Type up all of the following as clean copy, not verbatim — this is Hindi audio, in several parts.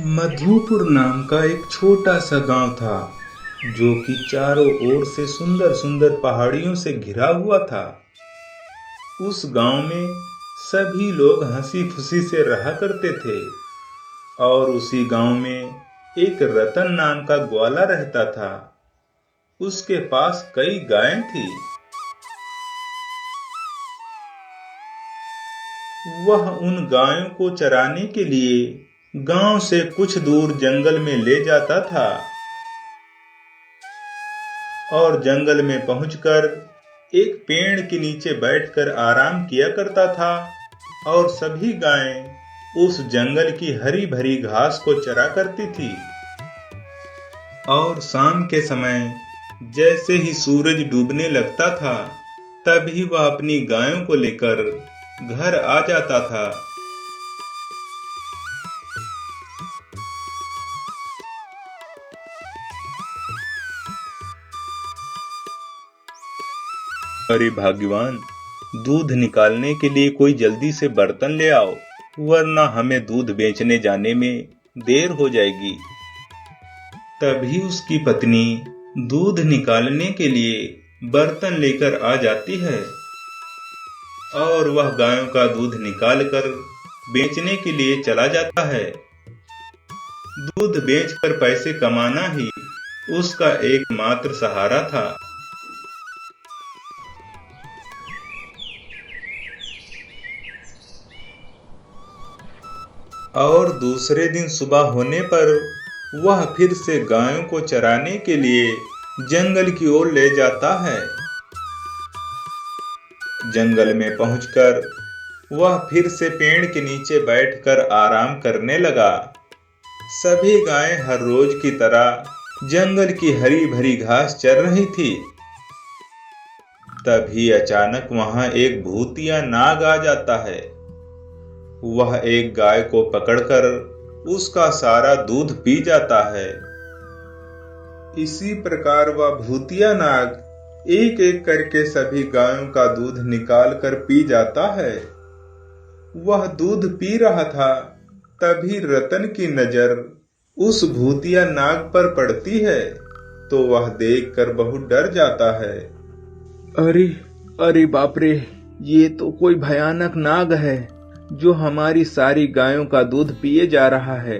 मधुपुर नाम का एक छोटा सा गांव था जो कि चारों ओर से सुंदर सुंदर पहाड़ियों से घिरा हुआ था। उस गांव में सभी लोग हंसी खुशी से रहा करते थे और उसी गांव में एक रतन नाम का ग्वाला रहता था। उसके पास कई गायें थी। वह उन गायों को चराने के लिए गांव से कुछ दूर जंगल में ले जाता था और जंगल में पहुंचकर एक पेड़ के नीचे बैठकर आराम किया करता था और सभी गायें उस जंगल की हरी भरी घास को चरा करती थी। और शाम के समय जैसे ही सूरज डूबने लगता था तभी वह अपनी गायों को लेकर घर आ जाता था। अरे भाग्यवान, दूध निकालने के लिए कोई जल्दी से बर्तन ले आओ, वरना हमें दूध बेचने जाने में देर हो जाएगी। तभी उसकी पत्नी दूध निकालने के लिए बर्तन लेकर आ जाती है और वह गायों का दूध निकालकर बेचने के लिए चला जाता है। दूध बेचकर पैसे कमाना ही उसका एकमात्र सहारा था। और दूसरे दिन सुबह होने पर वह फिर से गायों को चराने के लिए जंगल की ओर ले जाता है। जंगल में पहुंचकर वह फिर से पेड़ के नीचे बैठकर आराम करने लगा। सभी गायें हर रोज की तरह जंगल की हरी भरी घास चर रही थी। तभी अचानक वहां एक भूतिया नाग आ जाता है। वह एक गाय को पकड़कर उसका सारा दूध पी जाता है। इसी प्रकार वह भूतिया नाग एक एक करके सभी गायों का दूध निकाल कर पी जाता है। वह दूध पी रहा था तभी रतन की नजर उस भूतिया नाग पर पड़ती है तो वह देखकर बहुत डर जाता है। अरे अरे बाप रे, ये तो कोई भयानक नाग है जो हमारी सारी गायों का दूध पिए जा रहा है।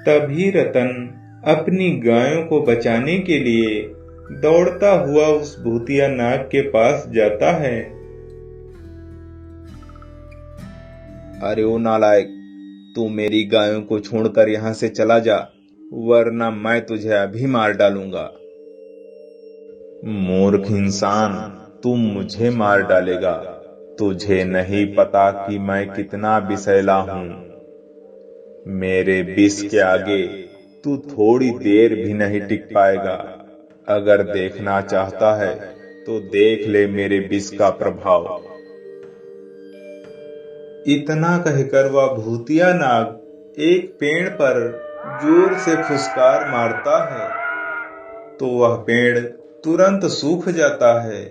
तभी रतन अपनी गायों को बचाने के लिए दौड़ता हुआ उस भूतिया नाग के पास जाता है। अरे ओ नालायक, तू मेरी गायों को छोड़कर यहाँ से चला जा, वरना मैं तुझे अभी मार डालूंगा। मूर्ख इंसान, तू मुझे मार डालेगा। तुझे नहीं पता कि मैं कितना विषैला हूँ। मेरे विष के आगे तू थोड़ी देर भी नहीं टिक पाएगा। अगर देखना चाहता है तो देख ले मेरे विष का प्रभाव। इतना कहकर वह भूतिया नाग एक पेड़ पर जोर से फुसकार मारता है तो वह पेड़ तुरंत सूख जाता है।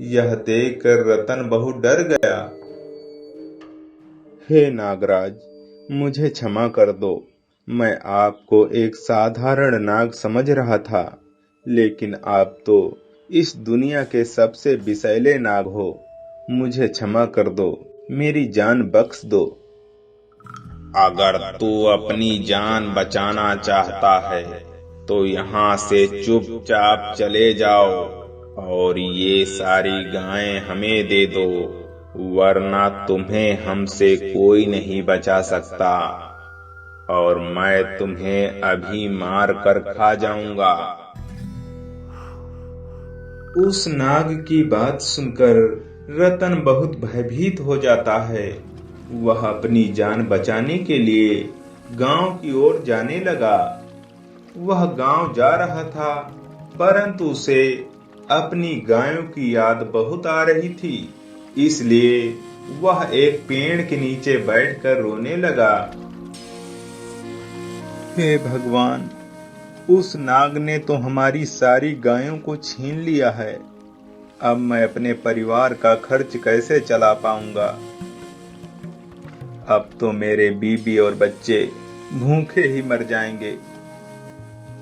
यह देखकर रतन बहुत डर गया। हे नागराज, मुझे क्षमा कर दो। मैं आपको एक साधारण नाग समझ रहा था, लेकिन आप तो इस दुनिया के सबसे विषैले नाग हो। मुझे क्षमा कर दो, मेरी जान बख्श दो। अगर तू अपनी जान बचाना चाहता है तो यहाँ से चुपचाप चले जाओ और ये सारी गायें हमें दे दो, वरना तुम्हें हमसे कोई नहीं बचा सकता और मैं तुम्हें अभी मार कर खा जाऊंगा। उस नाग की बात सुनकर रतन बहुत भयभीत हो जाता है। वह अपनी जान बचाने के लिए गांव की ओर जाने लगा। वह गांव जा रहा था, परंतु उसे अपनी गायों की याद बहुत आ रही थी, इसलिए वह एक पेड़ के नीचे बैठकर रोने लगा। हे भगवान, उस नाग ने तो हमारी सारी गायों को छीन लिया है। अब मैं अपने परिवार का खर्च कैसे चला पाऊंगा। अब तो मेरे बीबी और बच्चे भूखे ही मर जाएंगे।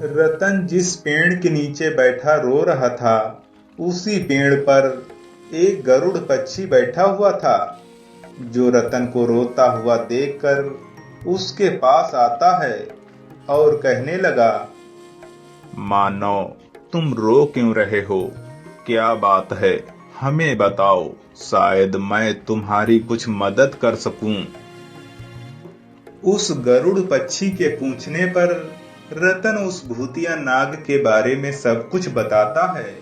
रतन जिस पेड़ के नीचे बैठा रो रहा था, उसी पेड़ पर एक गरुड़ पक्षी बैठा हुआ था, जो रतन को रोता हुआ देखकर उसके पास आता है और कहने लगा, मानव, तुम रो क्यों रहे हो? क्या बात है, हमें बताओ, शायद मैं तुम्हारी कुछ मदद कर सकूं। उस गरुड़ पक्षी के पूछने पर रतन उस भूतिया नाग के बारे में सब कुछ बताता है।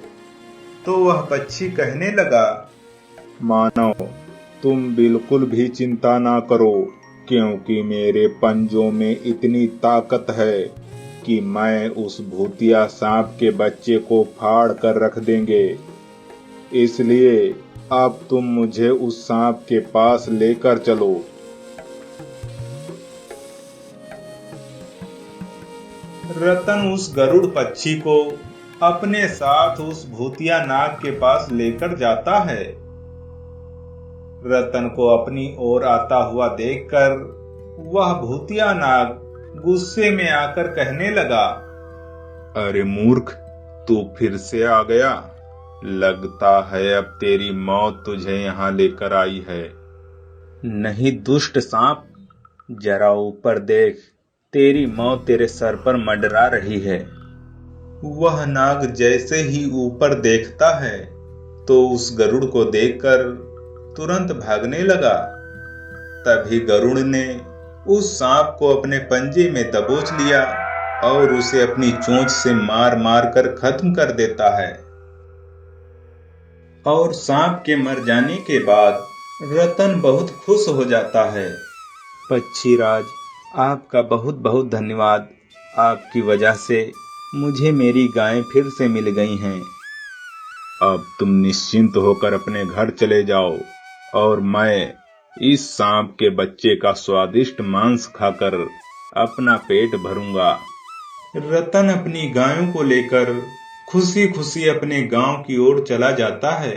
तो वह पक्षी कहने लगा, मानव, तुम बिल्कुल भी चिंता ना करो, क्योंकि मेरे पंजों में इतनी ताकत है कि मैं उस भूतिया सांप के बच्चे को फाड़ कर रख देंगे। इसलिए अब तुम मुझे उस सांप के पास लेकर चलो। रतन उस गरुड़ पक्षी को अपने साथ उस भूतिया नाग के पास लेकर जाता है। रतन को अपनी ओर आता हुआ देखकर वह भूतिया नाग गुस्से में आकर कहने लगा, अरे मूर्ख, तू फिर से आ गया। लगता है अब तेरी मौत तुझे यहाँ लेकर आई है। नहीं दुष्ट सांप, जरा ऊपर देख, तेरी मौत तेरे सर पर मंडरा रही है। वह नाग जैसे ही ऊपर देखता है तो उस गरुड़ को देखकर तुरंत भागने लगा। तभी गरुड़ ने उस सांप को अपने पंजे में दबोच लिया और उसे अपनी चोंच से मार मार कर खत्म कर देता है। और सांप के मर जाने के बाद रतन बहुत खुश हो जाता है। पक्षीराज, आपका बहुत बहुत धन्यवाद। आपकी वजह से मुझे मेरी गायें फिर से मिल गई हैं। अब तुम निश्चिंत होकर अपने घर चले जाओ और मैं इस सांप के बच्चे का स्वादिष्ट मांस खाकर अपना पेट भरूंगा। रतन अपनी गायों को लेकर खुशी खुशी अपने गांव की ओर चला जाता है।